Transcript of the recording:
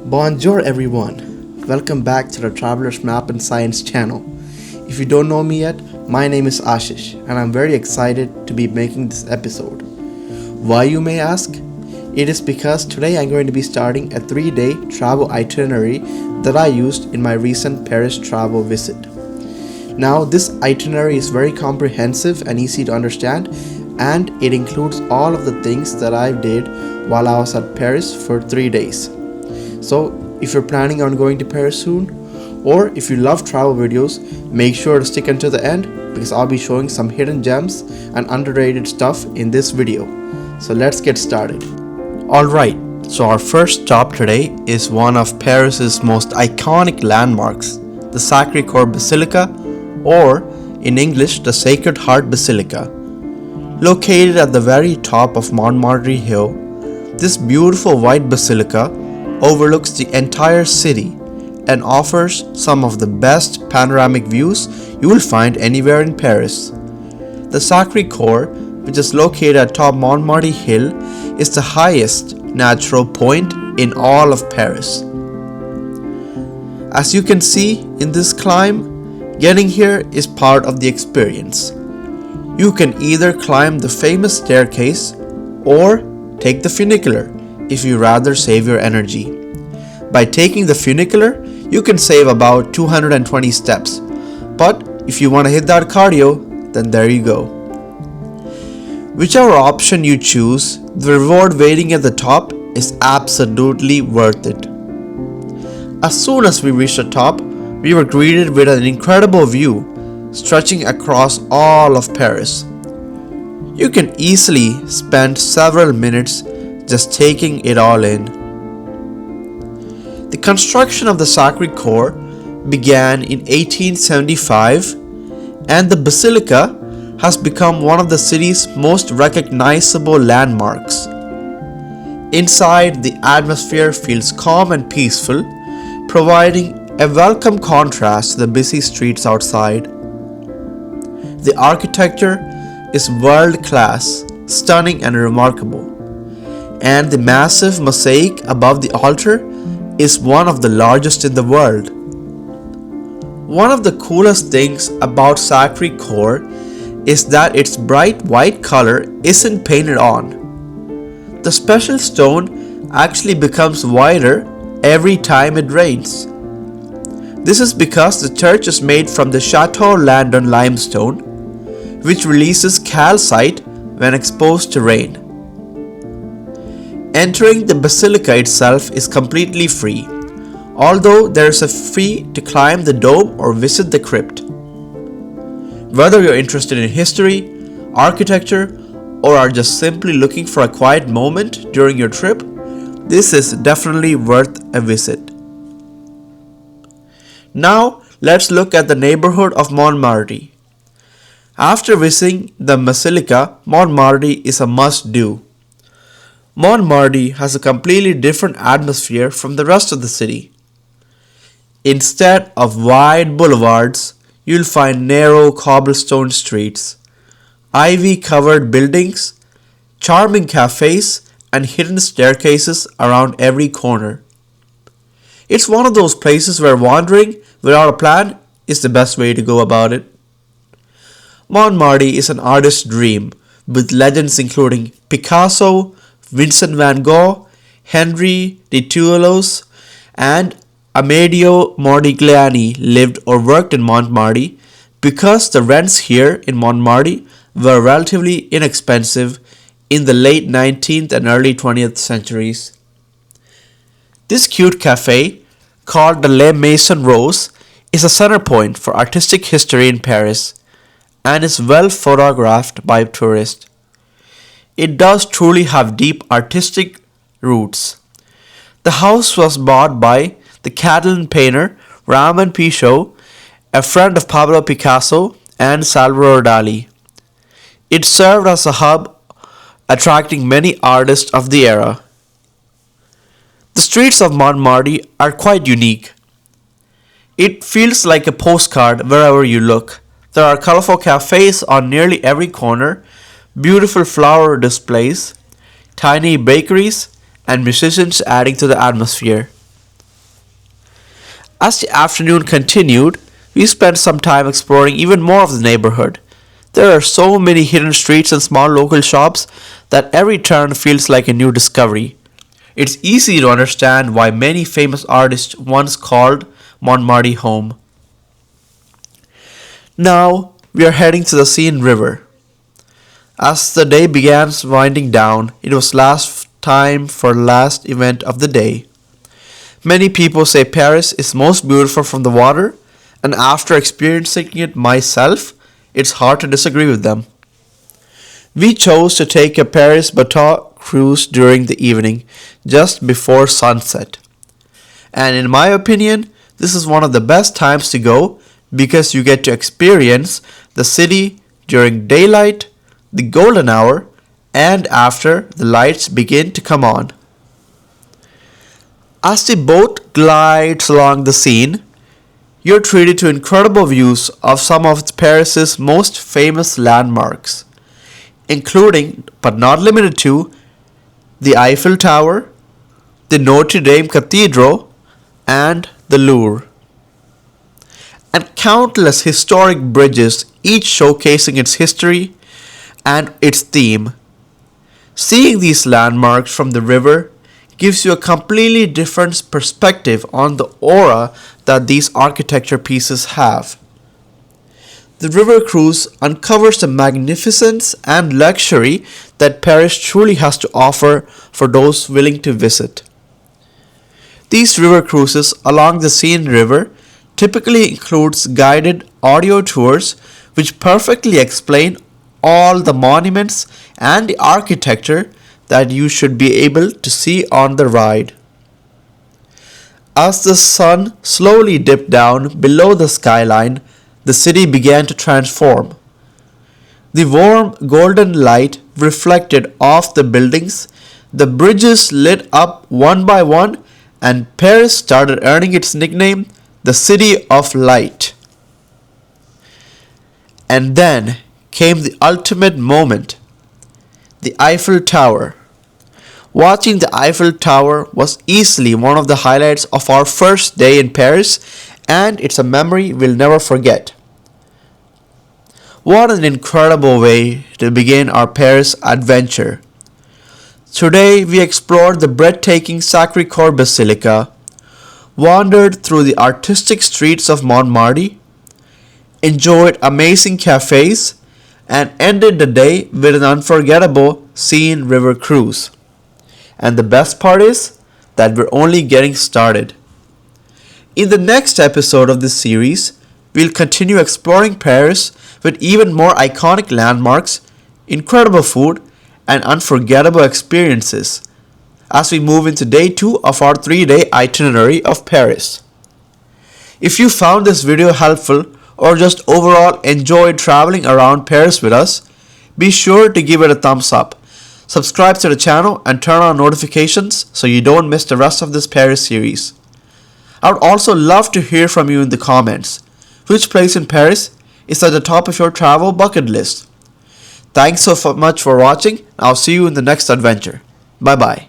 Bonjour everyone, welcome back to the Traveler's Map and Science channel. If you don't know me yet, my name is Ashish and I'm very excited to be making this episode. Why, you may ask? It is because today I'm going to be starting a 3-day travel itinerary that I used in my recent Paris travel visit. Now, this itinerary is very comprehensive and easy to understand, and it includes all of the things that I did while I was at Paris for 3 days. So if you're planning on going to Paris soon, or if you love travel videos, make sure to stick until the end because I'll be showing some hidden gems and underrated stuff in this video. So let's get started. Alright, so our first stop today is one of Paris's most iconic landmarks, the Sacré-Cœur Basilica, or in English, the Sacred Heart Basilica. Located at the very top of Montmartre Hill, this beautiful white basilica overlooks the entire city and offers some of the best panoramic views you will find anywhere in Paris. The Sacré-Cœur, which is located atop Montmartre Hill, is the highest natural point in all of Paris. As you can see in this climb, getting here is part of the experience. You can either climb the famous staircase or take the funicular if you rather save your energy. By taking the funicular, you can save about 220 steps, but if you want to hit that cardio, then there you go. Whichever option you choose, the reward waiting at the top is absolutely worth it. As soon as we reached the top, we were greeted with an incredible view stretching across all of Paris. You can easily spend several minutes just taking it all in. The construction of the Sacré-Cœur began in 1875, and the basilica has become one of the city's most recognizable landmarks. Inside, the atmosphere feels calm and peaceful, providing a welcome contrast to the busy streets outside. The architecture is world-class, stunning and remarkable, and the massive mosaic above the altar is one of the largest in the world. One of the coolest things about Sacré-Cœur is that its bright white color isn't painted on. The special stone actually becomes whiter every time it rains. This is because the church is made from the Chateau Landon limestone, which releases calcite when exposed to rain. Entering the basilica itself is completely free, although there is a fee to climb the dome or visit the crypt. Whether you're interested in history, architecture, or are just simply looking for a quiet moment during your trip, this is definitely worth a visit. Now, let's look at the neighborhood of Montmartre. After visiting the basilica, Montmartre is a must-do. Montmartre has a completely different atmosphere from the rest of the city. Instead of wide boulevards, you'll find narrow cobblestone streets, ivy-covered buildings, charming cafes, and hidden staircases around every corner. It's one of those places where wandering without a plan is the best way to go about it. Montmartre is an artist's dream, with legends including Picasso, Vincent van Gogh, Henri de Toulouse, and Amedeo Modigliani lived or worked in Montmartre because the rents here in Montmartre were relatively inexpensive in the late 19th and early 20th centuries. This cute cafe, called the Le Maison Rose, is a center point for artistic history in Paris and is well photographed by tourists. It does truly have deep artistic roots. The house was bought by the Catalan painter Ramon Pichot, a friend of Pablo Picasso and Salvador Dali. It served as a hub, attracting many artists of the era. The streets of Montmartre are quite unique. It feels like a postcard wherever you look. There are colorful cafes on nearly every corner, beautiful flower displays, tiny bakeries, and musicians adding to the atmosphere. As the afternoon continued, we spent some time exploring even more of the neighborhood. There are so many hidden streets and small local shops that every turn feels like a new discovery. It's easy to understand why many famous artists once called Montmartre home. Now we are heading to the Seine River. As the day began winding down, it was last time for last event of the day. Many people say Paris is most beautiful from the water, and after experiencing it myself, it's hard to disagree with them. We chose to take a Paris bateau cruise during the evening, just before sunset. And in my opinion, this is one of the best times to go because you get to experience the city during daylight, the golden hour, and after the lights begin to come on. As the boat glides along the Seine, you're treated to incredible views of some of Paris's most famous landmarks, including, but not limited to, the Eiffel Tower, the Notre-Dame Cathedral, and the Louvre, and countless historic bridges, each showcasing its history and its theme. Seeing these landmarks from the river gives you a completely different perspective on the aura that these architecture pieces have. The river cruise uncovers the magnificence and luxury that Paris truly has to offer for those willing to visit. These river cruises along the Seine River typically includes guided audio tours which perfectly explain all the monuments and the architecture that you should be able to see on the ride. As the sun slowly dipped down below the skyline, the city began to transform. The warm golden light reflected off the buildings, the bridges lit up one by one, and Paris started earning its nickname, the City of Light. And then came the ultimate moment, the Eiffel Tower. Watching the Eiffel Tower was easily one of the highlights of our first day in Paris, and it's a memory we'll never forget. What an incredible way to begin our Paris adventure. Today we explored the breathtaking Sacré-Cœur Basilica, wandered through the artistic streets of Montmartre, enjoyed amazing cafes, and ended the day with an unforgettable Seine River cruise. And the best part is that we're only getting started. In the next episode of this series, we'll continue exploring Paris with even more iconic landmarks, incredible food, and unforgettable experiences as we move into day 2 of our 3-day itinerary of Paris. If you found this video helpful or just overall enjoyed traveling around Paris with us, be sure to give it a thumbs up. Subscribe to the channel and turn on notifications so you don't miss the rest of this Paris series. I would also love to hear from you in the comments. Which place in Paris is at the top of your travel bucket list? Thanks so much for watching. I'll see you in the next adventure. Bye bye.